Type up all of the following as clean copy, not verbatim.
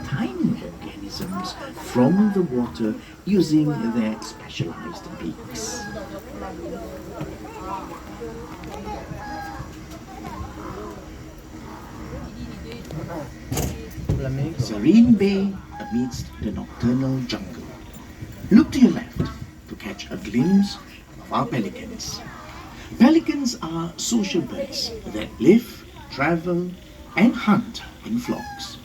tiny organisms from the water using their specialized beaks. Serene Bay amidst the nocturnal jungle. Look to your left to catch a glimpse of our pelicans. Pelicans are social birds that live, travel, and hunt in flocks.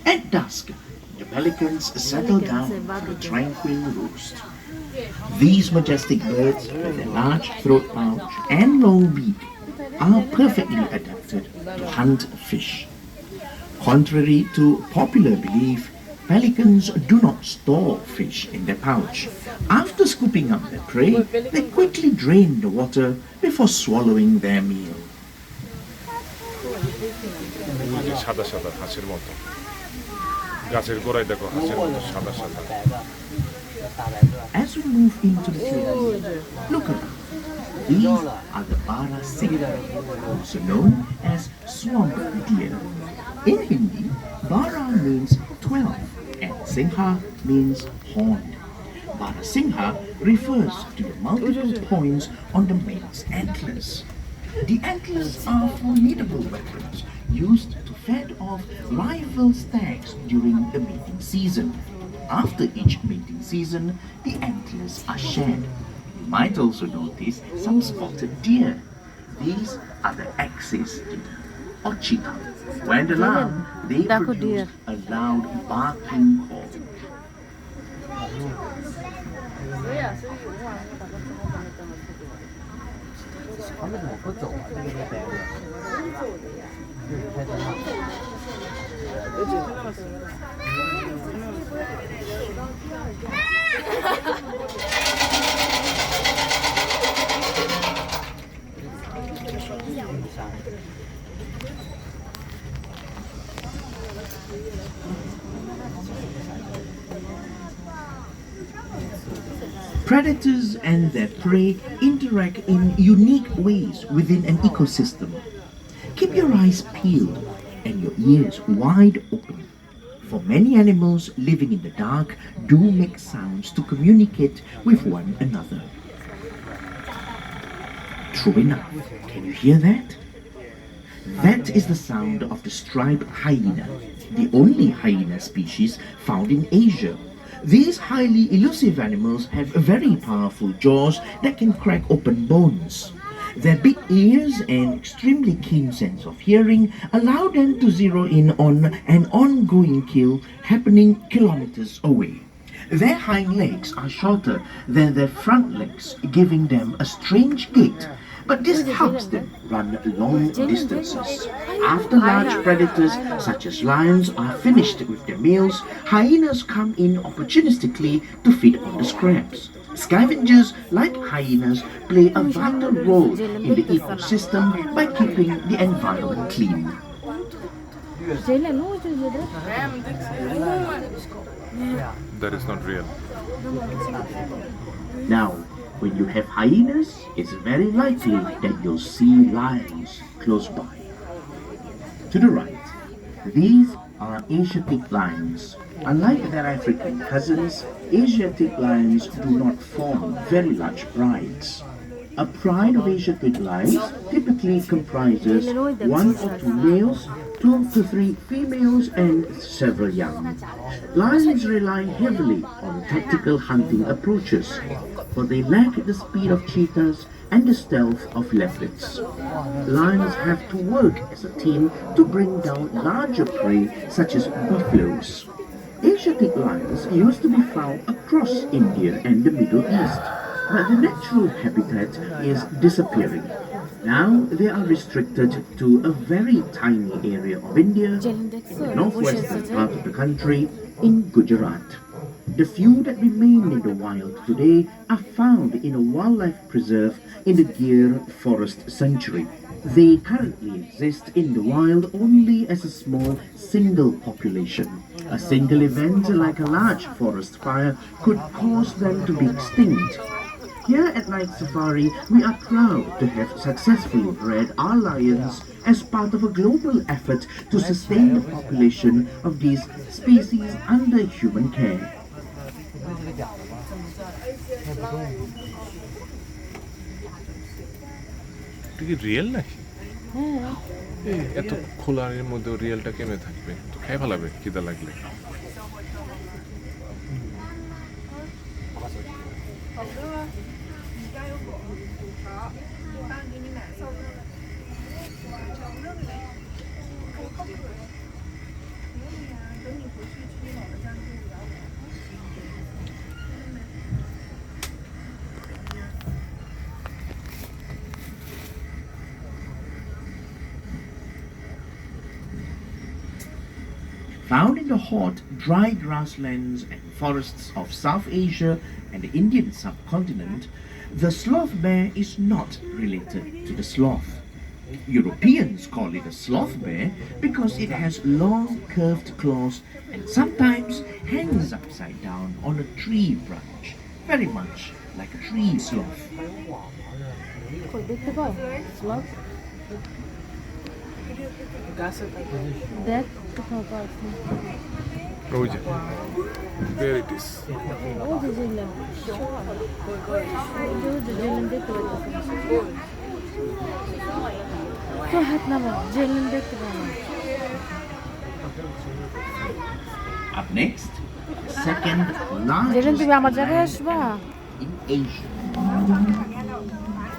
At dusk, the pelicans settle down for a tranquil roost. These majestic birds, with their large throat pouch and long beak, are perfectly adapted to hunt fish. Contrary to popular belief, pelicans do not store fish in their pouch. After scooping up their prey, they quickly drain the water before swallowing their meal. As we move into the field, look around. These are the bara singha, also known as swamp deer. In Hindi, bara means 12 and singha means horned. Bara singha refers to the multiple points on the male's antlers. The antlers are formidable weapons used to fend off rival stags during the mating season. After each mating season, the antlers are shed. You might also notice some spotted deer. These are the axis deer or cheetah. When alarmed, they produce a loud barking call. Predators and their prey interact in unique ways within an ecosystem. Keep your eyes peeled and your ears wide open. For many animals living in the dark do make sounds to communicate with one another. True enough, can you hear that? That is the sound of the striped hyena, the only hyena species found in Asia. These highly elusive animals have very powerful jaws that can crack open bones. Their big ears and extremely keen sense of hearing allow them to zero in on an ongoing kill happening kilometers away. Their hind legs are shorter than their front legs, giving them a strange gait, but this helps them run long distances. After large predators such as lions are finished with their meals, hyenas come in opportunistically to feed on the scraps. Scavengers like hyenas play a vital role in the ecosystem by keeping the environment clean. That is not real. Now, when you have hyenas, it's very likely that you'll see lions close by. To the right, these are Asiatic lions. Unlike their African cousins, Asiatic lions do not form very large prides. A pride of Asiatic lions typically comprises 1 or 2 males, 2 to 3 females, and several young. Lions rely heavily on tactical hunting approaches, for they lack the speed of cheetahs and the stealth of leopards. Lions have to work as a team to bring down larger prey such as buffaloes. Asiatic lions used to be found across India and the Middle East, but the natural habitat is disappearing. Now they are restricted to a very tiny area of India, in the northwestern part of the country, in Gujarat. The few that remain in the wild today are found in a wildlife preserve in the Gir Forest Sanctuary. They currently exist in the wild only as a small single population. A single event like a large forest fire could cause them to be extinct. Here at Night Safari, we are proud to have successfully bred our lions as part of a global effort to sustain the population of these species under human care. এটা কি real নাকি? এত খোলার মধ্যে রিয়েলটা কেমনে থাকবে? তো খেয়ে ফেলাবে খিদা লাগলে। Found in the hot, dry grasslands and forests of South Asia and the Indian subcontinent, the sloth bear is not related to the sloth. Europeans call it a sloth bear because it has long, curved claws and sometimes hangs upside down on a tree branch, very much like a tree sloth. ওই যে there it is. Up next, the second largest land in Asia,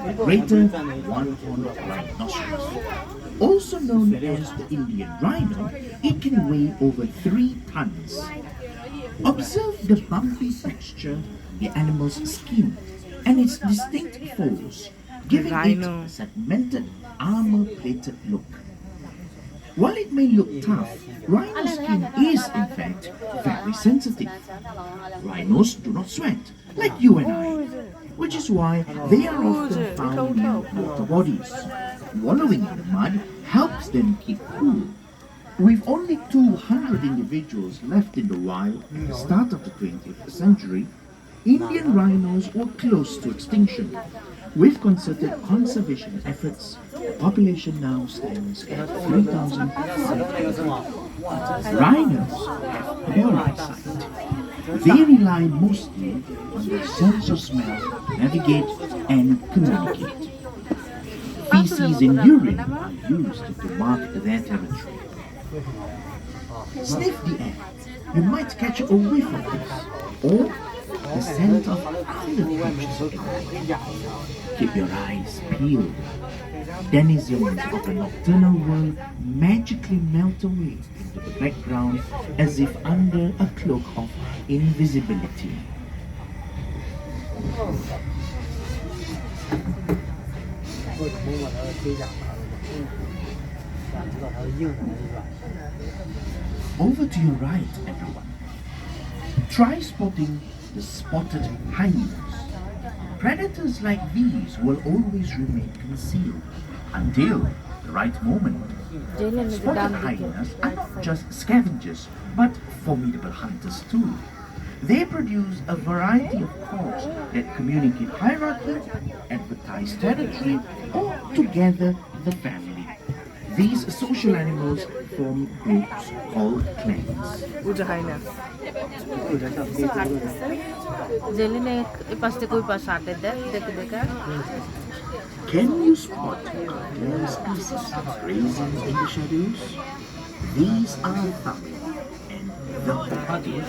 the greater one-horned rhinoceros. Also known as the Indian rhino, it can weigh over 3 tons. Observe the bumpy texture of the animal's skin and its distinct folds, giving it a segmented, armor-plated look. While it may look tough, rhino skin is in fact very sensitive. Rhinos do not sweat, like you and I, which is why they are often found in water bodies. Wallowing in the mud helps them keep cool. With only 200 individuals left in the wild at the start of the 20th century, Indian rhinos were close to extinction. With concerted conservation efforts, the population now stands at 3,000. Rhinos have poor eyesight. They rely mostly on their sense of smell to navigate and communicate. Feces and urine are used to mark their territory. Sniff the air. You might catch a whiff of this, or the scent of other creatures. Keep your eyes peeled. Denizens of the nocturnal world magically melt away into the background as if under a cloak of invisibility. Over to your right, everyone. Try spotting the spotted hyenas. Predators like these will always remain concealed until the right moment. Spotted hyenas are not just scavengers, but formidable hunters too. They produce a variety of calls that communicate hierarchy, advertise territory, or together the family. These social animals form groups called clans. Can you spot other species grazing in the shadows? These are thumbing and the hawkdeer.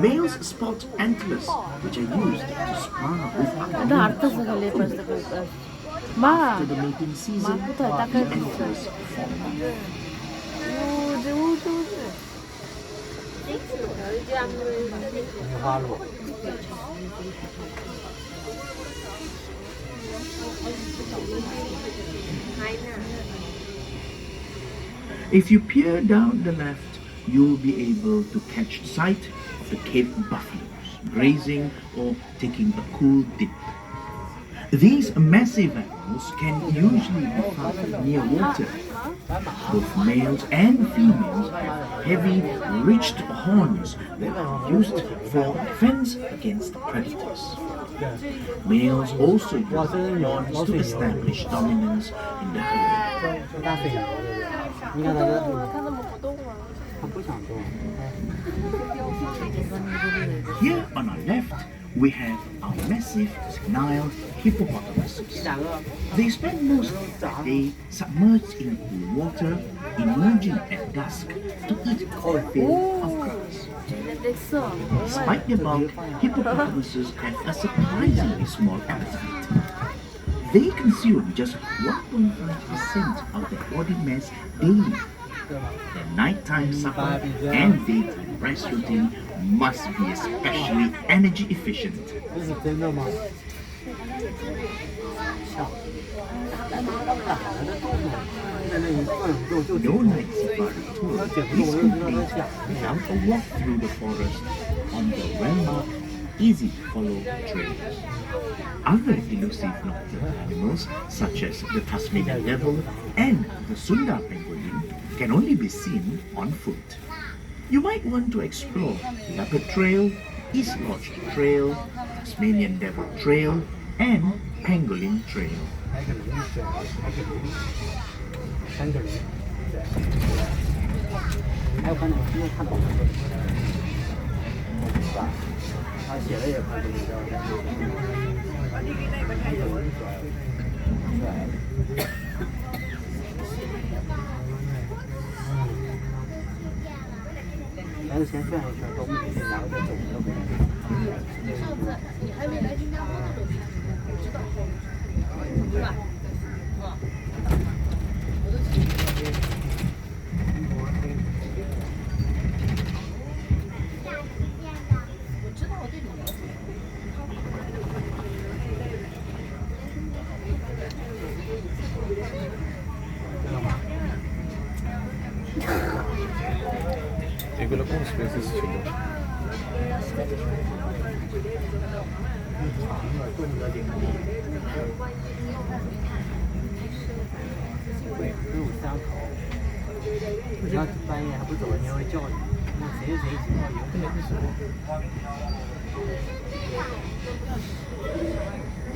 Males spot antlers, which are used to spar with other males. After the mating season, the antlers fall off. If you peer down the left, you'll be able to catch sight of the Cape buffaloes grazing or taking a cool dip. These massive animals can usually be found near water, Both males and females have heavy, ridged horns that are used for defense against predators. Males also use their horns to establish dominance in the herd. 多大岁数？你看它它怎么不动啊？它不想动。 Here on our left, we have our massive Nile hippopotamuses. They spend most of their day submerged in cool water, emerging at dusk to eat a fill of grass. Despite their bulk, hippopotamuses have a surprisingly small appetite. They consume just 1.5% of their body mass daily. Their nighttime supper and daytime rest routine must be especially energy efficient. 这是真的吗？No night safari tour is complete without a walk through the forest on the well-marked, easy-to-follow trails. Other elusive nocturnal animals, such as the Tasmanian devil and the Sunda pangolin, can only be seen on foot. You might want to explore Leopard Trail, East Lodge Trail, Tasmanian Devil Trail, and Pangolin Trail. 3个人，还有看懂，因为看懂了，是吧？他写的也看懂，你知道还是先转一圈，到目的地，然后再走，要不然。上次你还没来新加坡的时候，我知道，对吧？我都记得。 এগুলো কোন species ছিল?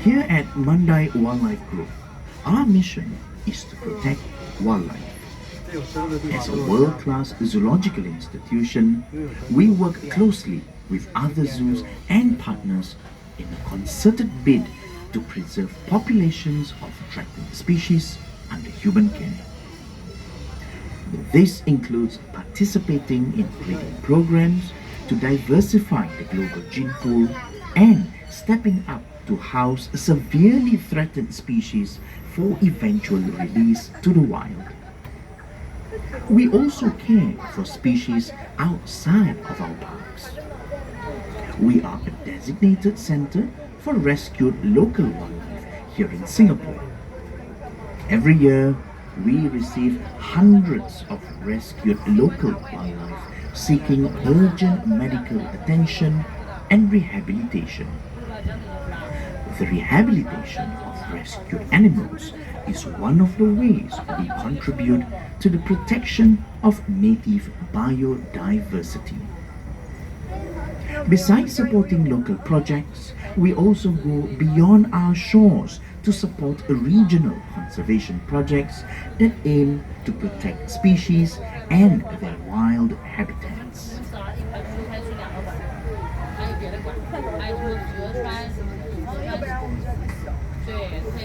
Here at Mandai Wildlife Group, our mission is to protect wildlife. As a world-class zoological institution, we work closely with other zoos and partners in a concerted bid to preserve populations of threatened species under human care. This includes participating in breeding programs to diversify the global gene pool and stepping up to house severely threatened species for eventual release to the wild. We also care for species outside of our parks. We are a designated center for rescued local wildlife here in Singapore. Every year, we receive hundreds of rescued local wildlife seeking urgent medical attention and rehabilitation. The rehabilitation of rescued animals is one of the ways we contribute to the protection of native biodiversity. Besides supporting local projects, we also go beyond our shores to support regional conservation projects that aim to protect species and their wild habitats. 对，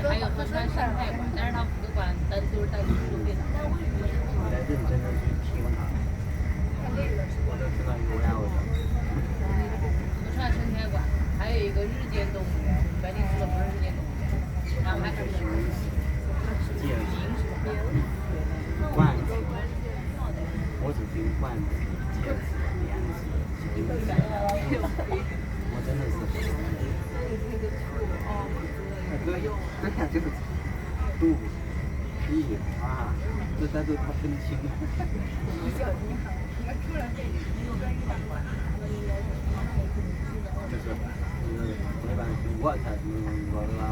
还有河川生态馆，但是它不管单都是单独收费的。你来认真的去听它，我都知道有呀，我操。河川生态馆，还有一个日间动物园，白领说的不是日间动物园，然后还是戒指、罐子，我只听罐子、戒指、帘子、我真的是。这看就是肚子、屁啊，这但是他分清。就是一般我才是我啊，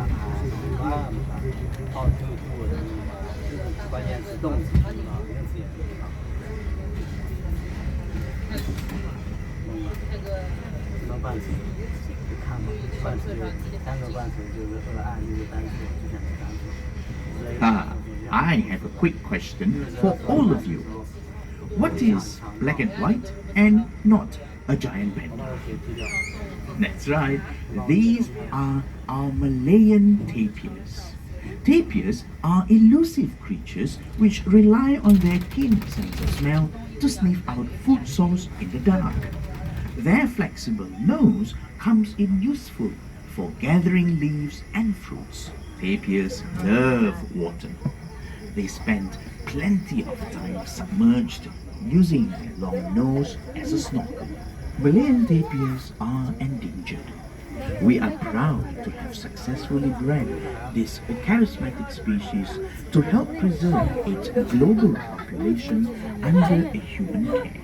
关键是动词。半水就看嘛，半水单个半水就是河岸，一个单水就像是单水。 Ah, I have a quick question for all of you. What is black and white and not a giant panda? That's right, these are our Malayan tapirs. Tapirs are elusive creatures which rely on their keen sense of smell to sniff out food source in the dark. Their flexible nose comes in useful for gathering leaves and fruits. Tapirs love water. They spend plenty of time submerged, using their long nose as a snorkel. Malayan tapirs are endangered. We are proud to have successfully bred this charismatic species to help preserve its global population under a human care.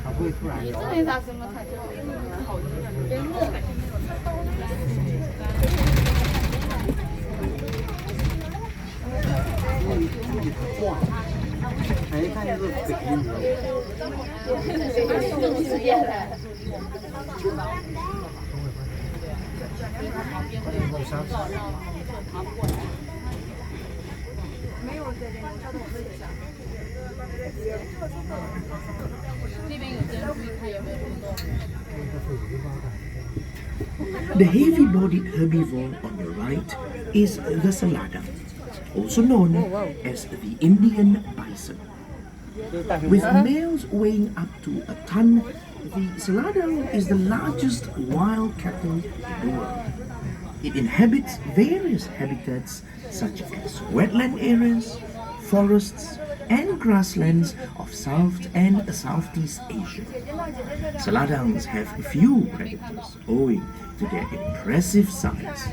它不会突然摇。哎，一看就是北京的。The heavy-bodied herbivore on your right is the saladang, also known as the Indian bison. With males weighing up to a ton, the saladang is the largest wild cattle in the world. It inhabits various habitats such as wetland areas, forests, and grasslands of South and Southeast Asia. Saladangs have few predators owing to their impressive size.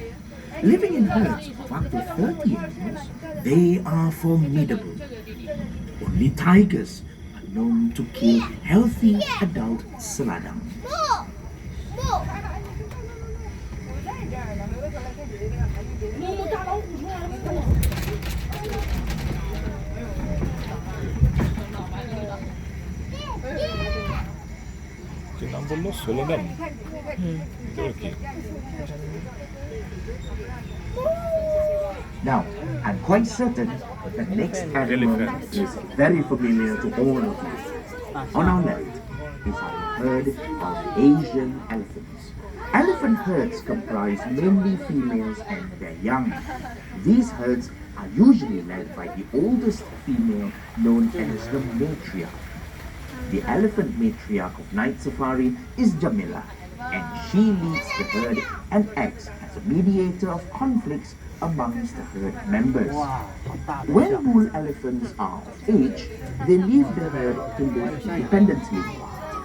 Living in herds of up to 30 animals, they are formidable. Only tigers are known to kill healthy adult saladang. Now, I'm quite certain that the next animal is very familiar to all of you. On our left is our herd of Asian elephants. Elephant herds comprise mainly females and their young. These herds are usually led by the oldest female, known as the matriarch. The elephant matriarch of night safari is Jamila, and she leads the herd and acts as a mediator of conflicts amongst the herd members. When bull elephants are of age, they leave the herd to live independently.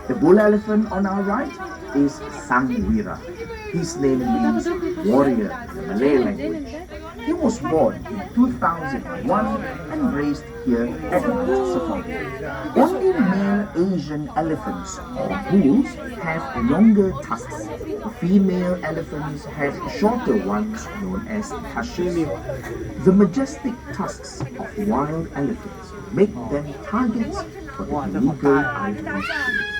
The bull elephant on our right is Sangwira. His name means warrior in the Malay language. He was born in 2001 and raised here at Night Safari. Only male Asian elephants or bulls have longer tusks. Female elephants have shorter ones known as tushes. The majestic tusks of wild elephants make them targets for the illegal ivory trade.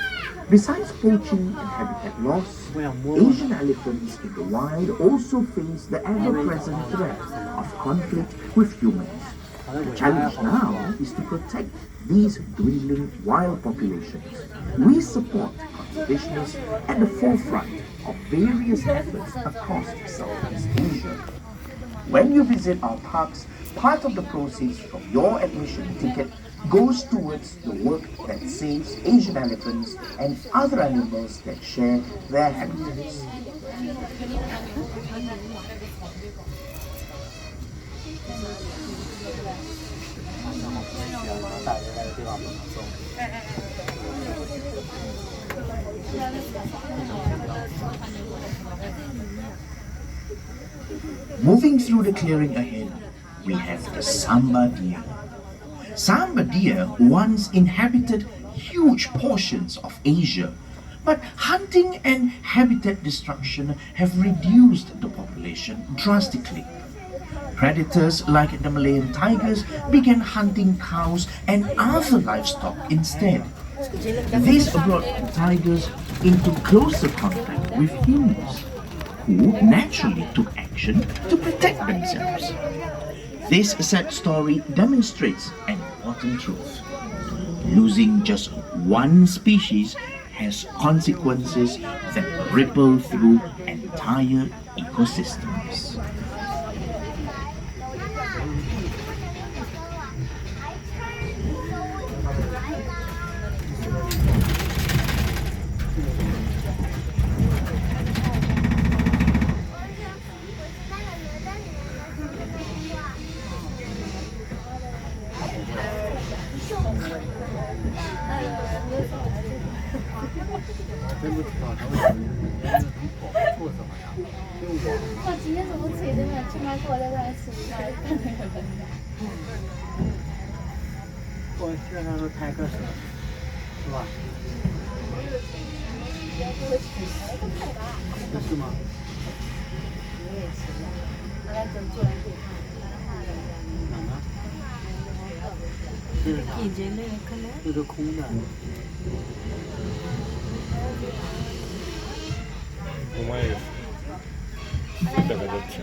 Besides poaching and habitat loss, Asian elephants in the wild also face the ever-present threat of conflict with humans. The challenge now is to protect these dwindling wild populations. We support conservationists at the forefront of various efforts across Southeast Asia. When you visit our parks, part of the proceeds from your admission ticket goes towards the work that saves Asian elephants and other animals that share their habitats. Moving through the clearing ahead, we have the Samba deer. Samba deer once inhabited huge portions of Asia, but hunting and habitat destruction have reduced the population drastically. Predators like the Malayan tigers began hunting cows and other livestock instead. This brought the tigers into closer contact with humans, who naturally took action to protect themselves. This sad story demonstrates an important truth. Losing just one species has consequences that ripple through entire ecosystems.我基本上是拍个手，是吧？是吗？哪呢？是这个空的。ঘুমায় গেছে দেখা যাচ্ছে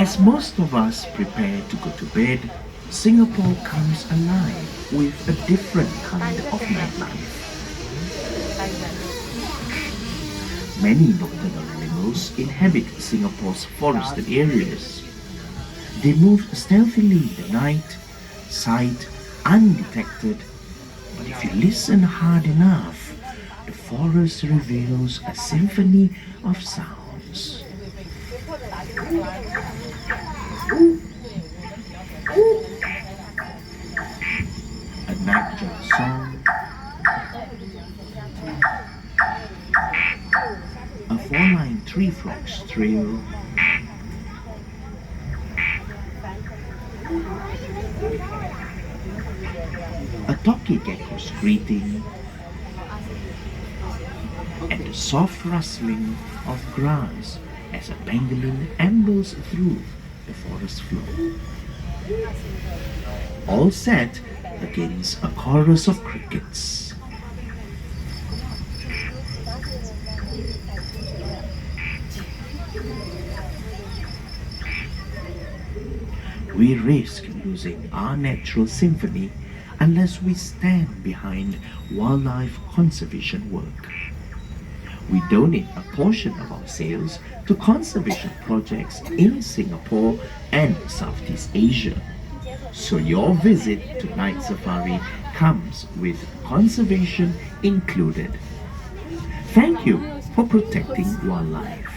As most of us prepare to go to bed, Singapore comes alive with a different kind of nightlife. Many nocturnal animals inhabit Singapore's forested areas. They move stealthily in the night, sight undetected, but if you listen hard enough, the forest reveals a symphony of sounds. A nightjar song, a four-line tree frog's trill, a talkie gecko's greeting, and the soft rustling of grass as a pangolin ambles through the forest floor. All set against a chorus of crickets. We risk losing our natural symphony unless we stand behind wildlife conservation work. We donate a portion of our sales to conservation projects in Singapore and Southeast Asia. So your visit to Night Safari comes with conservation included. Thank you for protecting wildlife.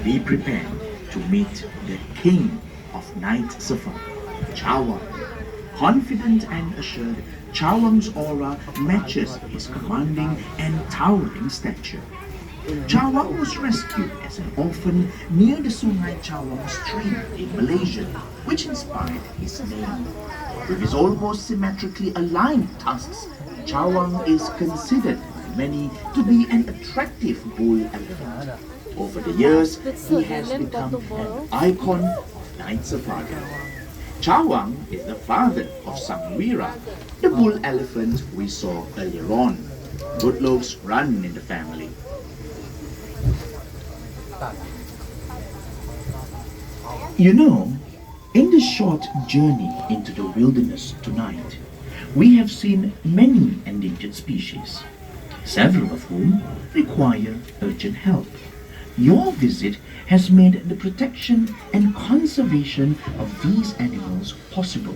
Be prepared to meet the king of night safari, Chawang. Confident and assured, Chawang's aura matches his commanding and towering stature. Chawang was rescued as an orphan near the Sungai Chawang stream in Malaysia, which inspired his name. With his almost symmetrically aligned tusks, Chawang is considered by many to be an attractive bull elephant. Over the years, he has become an icon of night safari. Chawang is the father of Sangwira, the bull elephant we saw earlier on. Good looks run in the family. You know, in this short journey into the wilderness tonight, we have seen many endangered species, several of whom require urgent help. Your visit has made the protection and conservation of these animals possible.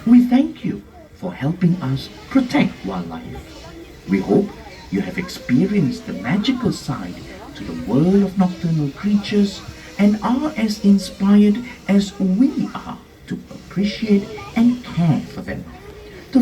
We thank you for helping us protect wildlife. We hope you have experienced the magical side to the world of nocturnal creatures and are as inspired as we are to appreciate and care for them.